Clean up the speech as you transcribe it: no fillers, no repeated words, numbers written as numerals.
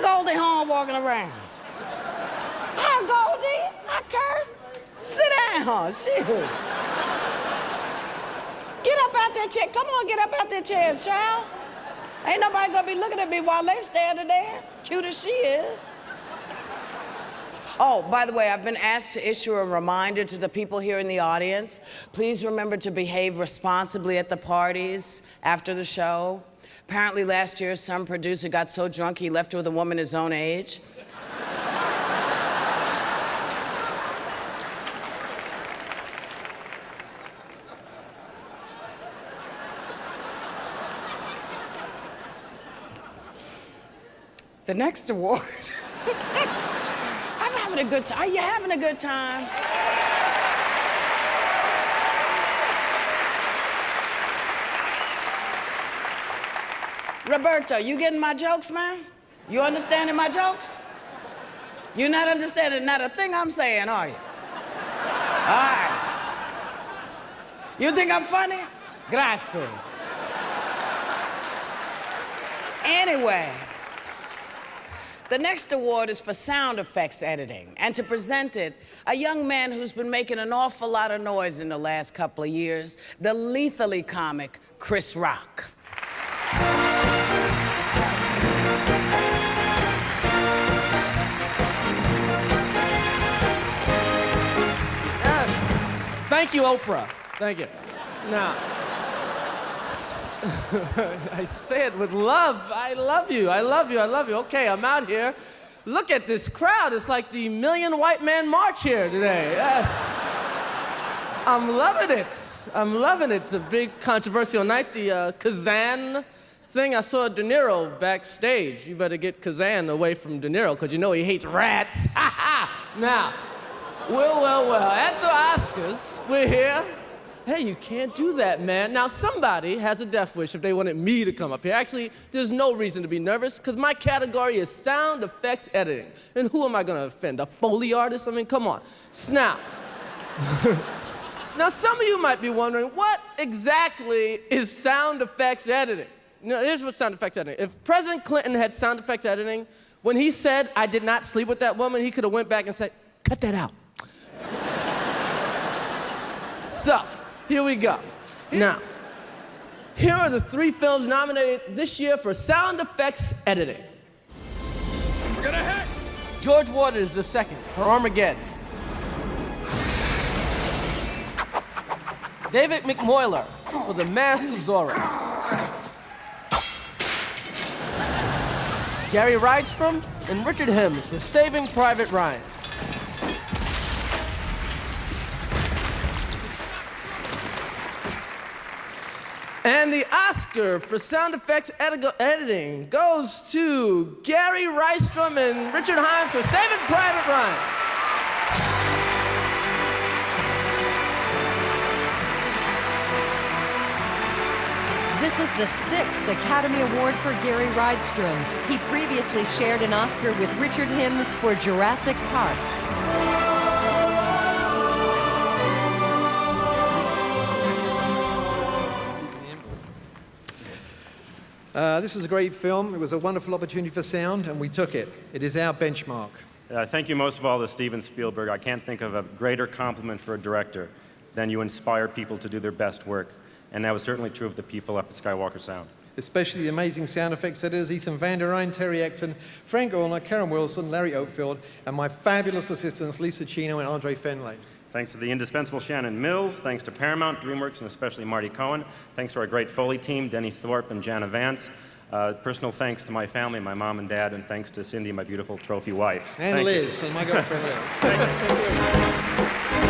at Goldie Hawn walking around. Hi, Goldie. Hi, Kurt. Sit down. Shit. Get up out that chair. Come on, get up out that chair, child. Ain't nobody gonna be looking at me while they standing there. Cute as she is. Oh, by the way, I've been asked to issue a reminder to the people here in the audience. Please remember to behave responsibly at the parties after the show. Apparently last year, some producer got so drunk he left with a woman his own age. The next award. I'm having a good time. Are you having a good time? Roberto, you getting my jokes, man? You understanding my jokes? You're not understanding not a thing I'm saying, are you? All right. You think I'm funny? Grazie. Anyway. The next award is for sound effects editing. And to present it, a young man who's been making an awful lot of noise in the last couple of years, the lethally comic Chris Rock. Yes. Thank you, Oprah. Thank you. Now, I say it with love. I love you. I love you. I love you. Okay, I'm out here. Look at this crowd. It's like the Million White Man March here today. Yes. I'm loving it. I'm loving it. It's a big controversial night. The Kazan thing. I saw De Niro backstage. You better get Kazan away from De Niro because you know he hates rats. Now, well. At the Oscars, we're here. Hey, you can't do that, man. Now, somebody has a death wish if they wanted me to come up here. Actually, there's no reason to be nervous, because my category is sound effects editing. And who am I going to offend? A Foley artist? I mean, come on. Now, now, some of you might be wondering, what exactly is sound effects editing? Now, here's what sound effects editing. If President Clinton had sound effects editing, when he said, "I did not sleep with that woman," he could have went back and said, "Cut that out." So, here we go. Now, here are the 3 films nominated this year for sound effects editing. We're gonna hit! George Waters II for Armageddon. David McMoyler for The Mask of Zorro. Gary Rydstrom and Richard Hims for Saving Private Ryan. And the Oscar for sound effects editing goes to Gary Rydstrom and Richard Himes for Saving Private Ryan. This is the 6th Academy Award for Gary Rydstrom. He previously shared an Oscar with Richard Hims for Jurassic Park. This is a great film. It was a wonderful opportunity for sound, and we took it. It is our benchmark. Thank you most of all to Steven Spielberg. I can't think of a greater compliment for a director than you inspire people to do their best work. And that was certainly true of the people up at Skywalker Sound. Especially the amazing sound effects editors, Ethan Van der Rijn, Terry Acton, Frank Orner, Karen Wilson, Larry Oakfield, and my fabulous assistants, Lisa Chino and Andre Fenley. Thanks to the indispensable Shannon Mills, thanks to Paramount, DreamWorks, and especially Marty Cohen. Thanks to our great Foley team, Denny Thorpe and Jana Vance. Personal thanks to my family, my mom and dad, and thanks to Cindy, my beautiful trophy wife. And Thank Liz, you. and my girlfriend Liz. Thank you.